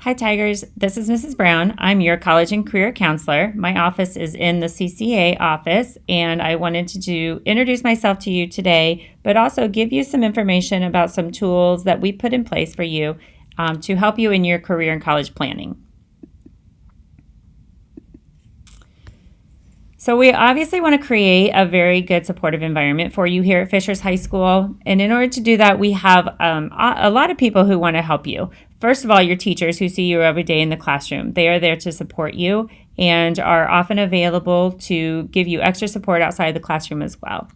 Hi, Tigers. This is Mrs. Brown. I'm your college and career counselor. My office is in the CCA office, and I wanted to introduce myself to you today, but also give you some information about some tools that we put in place for you to help you in your career and college planning. So we obviously want to create a very good supportive environment for you here at Fishers High School. And in order to do that, we have a lot of people who want to help you. First of all, your teachers who see you every day in the classroom. They are there to support you and are often available to give you extra support outside the classroom as well.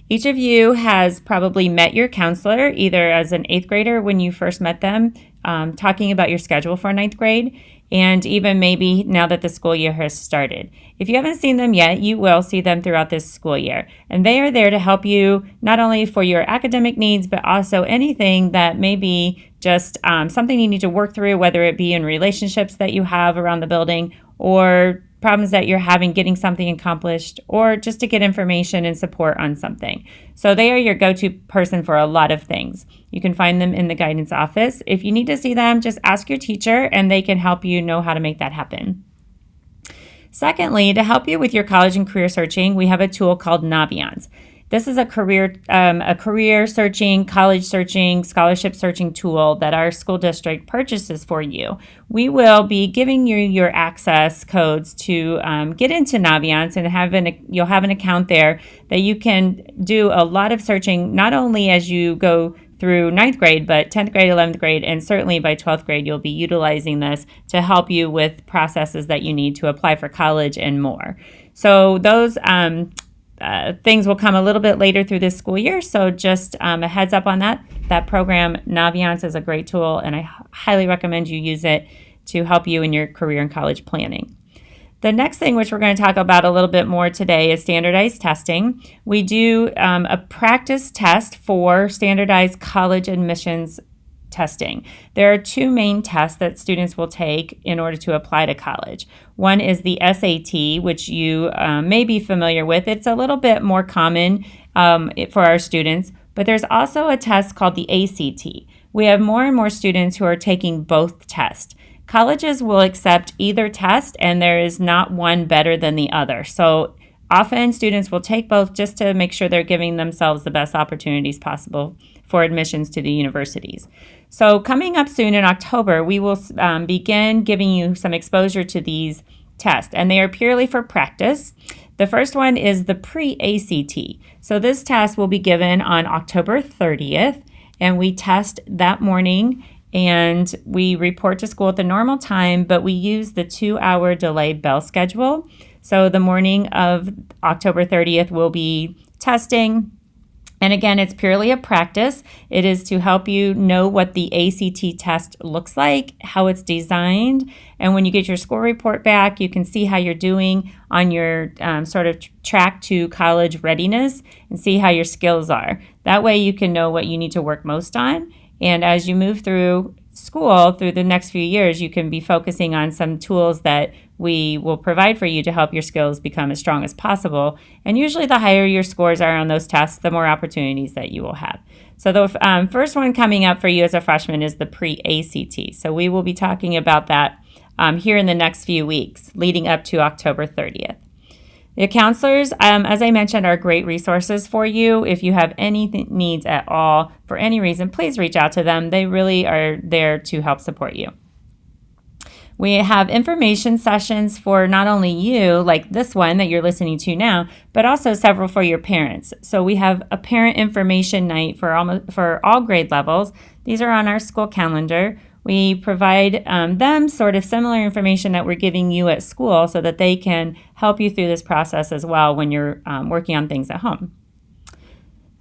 Each of you has probably met your counselor, either as an 8th grader when you first met them, talking about your schedule for 9th grade, and even maybe now that the school year has started. If you haven't seen them yet, you will see them throughout this school year. And they are there to help you not only for your academic needs, but also anything that may be just something you need to work through, whether it be in relationships that you have around the building or problems that you're having getting something accomplished, or just to get information and support on something. So they are your go-to person for a lot of things. You can find them in the guidance office. If you need to see them, just ask your teacher and they can help you know how to make that happen. Secondly, to help you with your college and career searching, we have a tool called Naviance. This is a career searching, college searching, scholarship searching tool that our school district purchases for you. We will be giving you your access codes to get into Naviance, and you'll have an account there that you can do a lot of searching, not only as you go through 9th grade, but 10th grade, 11th grade, and certainly by 12th grade, you'll be utilizing this to help you with processes that you need to apply for college and more. So those things will come a little bit later through this school year, so just a heads up on that. That program, Naviance, is a great tool, and I highly recommend you use it to help you in your career and college planning. The next thing, which we're going to talk about a little bit more today, is standardized testing. We do a practice test for standardized college admissions testing. There are 2 main tests that students will take in order to apply to college. One is the SAT, which you may be familiar with. It's a little bit more common for our students, but there's also a test called the ACT. We have more and more students who are taking both tests. Colleges will accept either test, and there is not one better than the other. So often students will take both just to make sure they're giving themselves the best opportunities possible for admissions to the universities. So coming up soon in October, we will begin giving you some exposure to these tests, and they are purely for practice. The first one is the PreACT. So this test will be given on October 30th, and we test that morning, and we report to school at the normal time, but we use the 2-hour delayed bell schedule. So the morning of October 30th, we'll be testing. And again, it's purely a practice. It is to help you know what the ACT test looks like, how it's designed. And when you get your score report back, you can see how you're doing on your sort of track to college readiness and see how your skills are. That way you can know what you need to work most on. And as you move through school, through the next few years, you can be focusing on some tools that we will provide for you to help your skills become as strong as possible. And usually the higher your scores are on those tests, the more opportunities that you will have. So the first one coming up for you as a freshman is the PreACT. So we will be talking about that here in the next few weeks leading up to October 30th. The counselors, as I mentioned, are great resources for you. If you have any needs at all for any reason, please reach out to them. They really are there to help support you. We have information sessions for not only you, like this one that you're listening to now, but also several for your parents. So we have a parent information night for all grade levels. These are on our school calendar. We provide them sort of similar information that we're giving you at school so that they can help you through this process as well when you're working on things at home.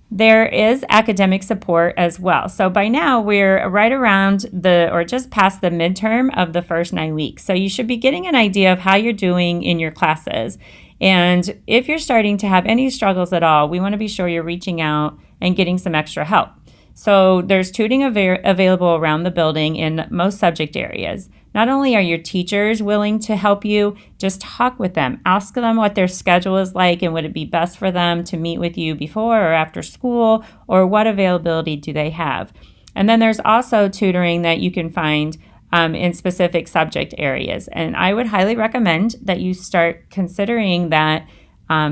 There is academic support as well. So by now we're right around or just past the midterm of the first 9 weeks. So you should be getting an idea of how you're doing in your classes. And if you're starting to have any struggles at all, we want to be sure you're reaching out and getting some extra help. So there's tutoring available around the building in most subject areas. Not only are your teachers willing to help you, just talk with them. Ask them what their schedule is like and would it be best for them to meet with you before or after school, or what availability do they have. And then there's also tutoring that you can find in specific subject areas. And I would highly recommend that you start considering that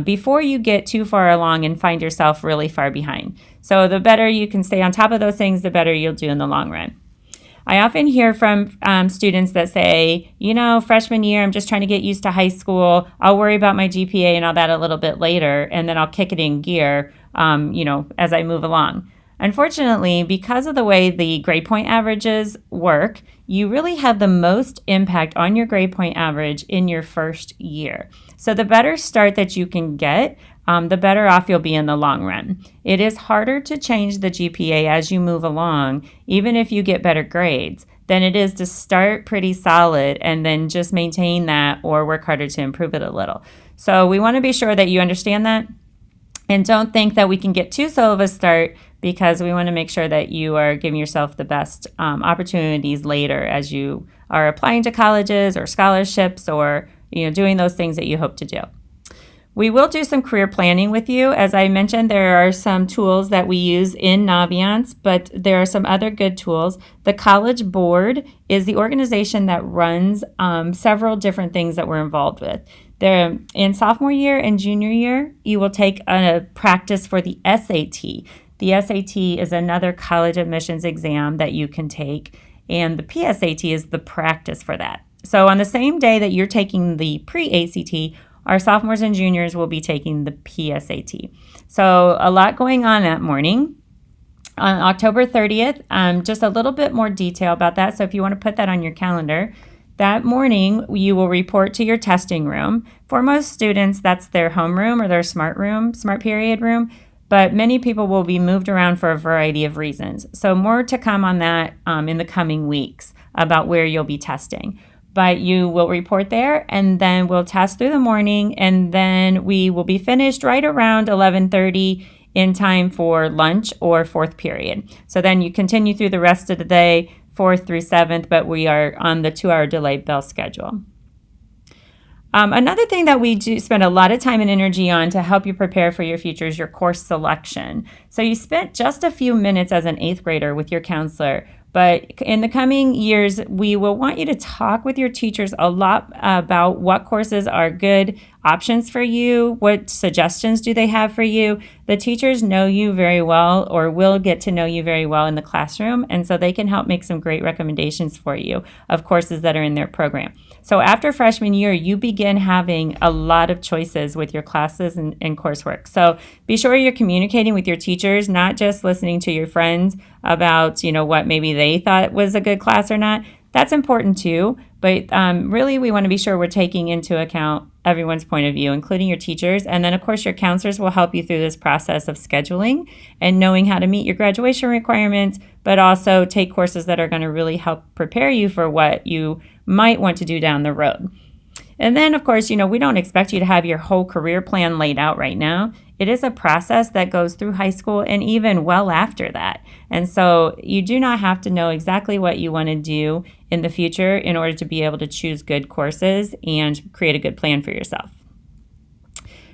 before you get too far along and find yourself really far behind. So the better you can stay on top of those things, the better you'll do in the long run. I often hear from students that say, freshman year, I'm just trying to get used to high school. I'll worry about my GPA and all that a little bit later, and then I'll kick it in gear, as I move along. Unfortunately, because of the way the grade point averages work, you really have the most impact on your grade point average in your first year. So the better start that you can get, the better off you'll be in the long run. It is harder to change the GPA as you move along, even if you get better grades, than it is to start pretty solid and then just maintain that or work harder to improve it a little. So we want to be sure that you understand that. And don't think that we can get too slow of a start, because we want to make sure that you are giving yourself the best opportunities later as you are applying to colleges or scholarships or doing those things that you hope to do. We will do some career planning with you. As I mentioned, there are some tools that we use in Naviance, but there are some other good tools. The College Board is the organization that runs several different things that we're involved with. There, in sophomore year and junior year, you will take a practice for the SAT. The SAT is another college admissions exam that you can take, and the PSAT is the practice for that. So on the same day that you're taking the PreACT, our sophomores and juniors will be taking the PSAT. So a lot going on that morning. On October 30th, just a little bit more detail about that. So if you want to put that on your calendar, that morning you will report to your testing room. For most students, that's their homeroom or their smart period room. But many people will be moved around for a variety of reasons. So more to come on that in the coming weeks about where you'll be testing. But you will report there, and then we'll test through the morning, and then we will be finished right around 11:30 in time for lunch or fourth period. So then you continue through the rest of the day, 4th through 7th, but we are on the 2-hour delayed bell schedule. Another thing that we do spend a lot of time and energy on to help you prepare for your future is your course selection. So you spent just a few minutes as an 8th grader with your counselor, but in the coming years, we will want you to talk with your teachers a lot about what courses are good options for you, what suggestions do they have for you. The teachers know you very well, or will get to know you very well in the classroom, and so they can help make some great recommendations for you of courses that are in their program. So after freshman year, you begin having a lot of choices with your classes and coursework. So be sure you're communicating with your teachers, not just listening to your friends about, what maybe they thought was a good class or not. That's important too, but really we want to be sure we're taking into account everyone's point of view, including your teachers. And then, of course, your counselors will help you through this process of scheduling and knowing how to meet your graduation requirements, but also take courses that are going to really help prepare you for what you might want to do down the road. And then, of course, we don't expect you to have your whole career plan laid out right now. It is a process that goes through high school and even well after that. And so you do not have to know exactly what you want to do in the future in order to be able to choose good courses and create a good plan for yourself.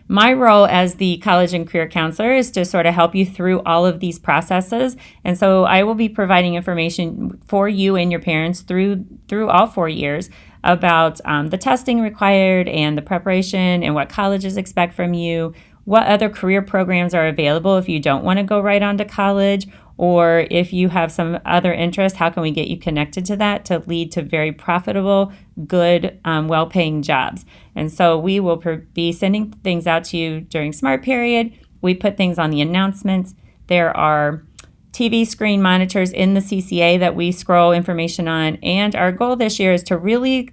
My role as the college and career counselor is to sort of help you through all of these processes. And so I will be providing information for you and your parents through all 4 years about the testing required and the preparation and what colleges expect from you, what other career programs are available if you don't want to go right on to college, or if you have some other interest, how can we get you connected to that to lead to very profitable, good, well-paying jobs. And so we will be sending things out to you during Smart Period. We put things on the announcements. There are TV screen monitors in the CCA that we scroll information on. And our goal this year is to really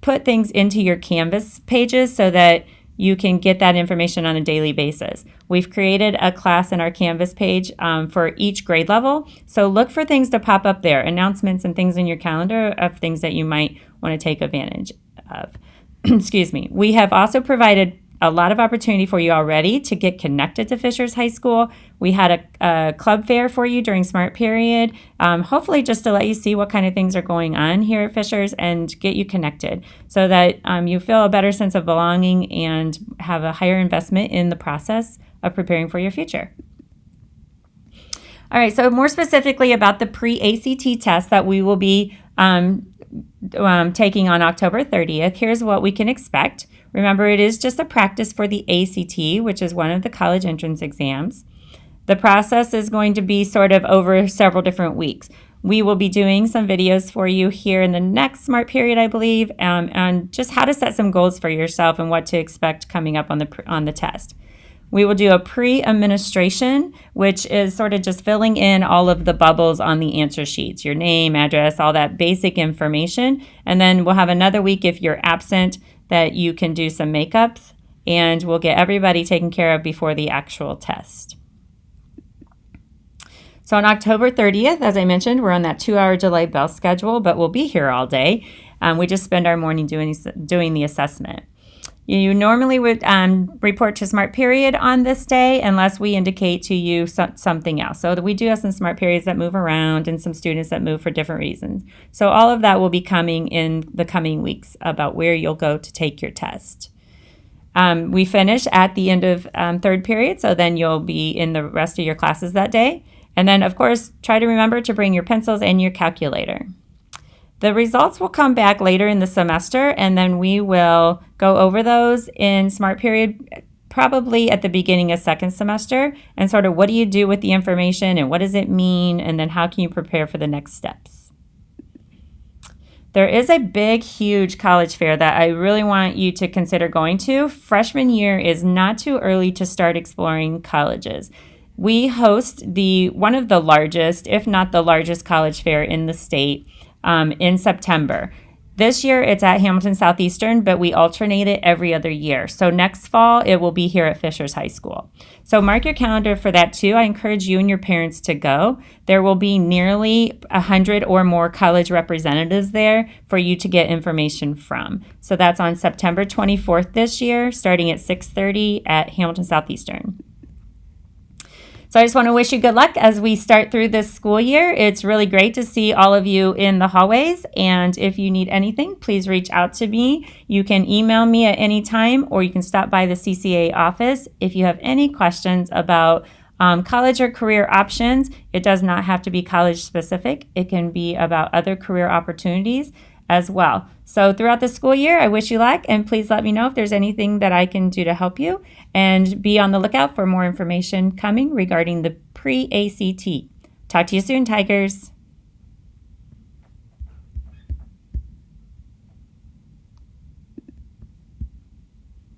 put things into your Canvas pages so that you can get that information on a daily basis. We've created a class in our Canvas page for each grade level. So look for things to pop up there, announcements and things in your calendar of things that you might want to take advantage of. Excuse me. We have also provided a lot of opportunity for you already to get connected to Fishers High School. We had a club fair for you during Smart Period, hopefully just to let you see what kind of things are going on here at Fishers and get you connected so that you feel a better sense of belonging and have a higher investment in the process of preparing for your future. All right, so more specifically about the PreACT test that we will be taking on October 30th. Here's what we can expect. Remember, it is just a practice for the ACT, which is one of the college entrance exams. The process is going to be sort of over several different weeks. We will be doing some videos for you here in the next SMART period, I believe, and just how to set some goals for yourself and what to expect coming up on the test. We will do a pre-administration, which is sort of just filling in all of the bubbles on the answer sheets, your name, address, all that basic information. And then we'll have another week if you're absent that you can do some makeups, and we'll get everybody taken care of before the actual test. So on October 30th, as I mentioned, we're on that 2-hour delay bell schedule, but we'll be here all day. We just spend our morning doing the assessment. You normally would report to SMART period on this day unless we indicate to you something else. So we do have some SMART periods that move around and some students that move for different reasons. So all of that will be coming in the coming weeks about where you'll go to take your test. We finish at the end of third period, so then you'll be in the rest of your classes that day. And then, of course, try to remember to bring your pencils and your calculator. The results will come back later in the semester, and then we will go over those in SMART period, probably at the beginning of second semester, and sort of what do you do with the information and what does it mean, and then how can you prepare for the next steps. There is a big, huge college fair that I really want you to consider going to. Freshman year is not too early to start exploring colleges. We host one of the largest, if not the largest, college fair in the state in September. This year it's at Hamilton Southeastern, but we alternate it every other year. So next fall it will be here at Fishers High School. So mark your calendar for that too. I encourage you and your parents to go. There will be nearly 100 or more college representatives there for you to get information from. So that's on September 24th this year, starting at 6:30 at Hamilton Southeastern. So I just want to wish you good luck as we start through this school year. It's really great to see all of you in the hallways. And if you need anything, please reach out to me. You can email me at any time, or you can stop by the CCA office. If you have any questions about college or career options, it does not have to be college specific. It can be about other career opportunities as well. So throughout the school year, I wish you luck, and please let me know if there's anything that I can do to help you, and be on the lookout for more information coming regarding the PreACT. Talk to you soon, Tigers.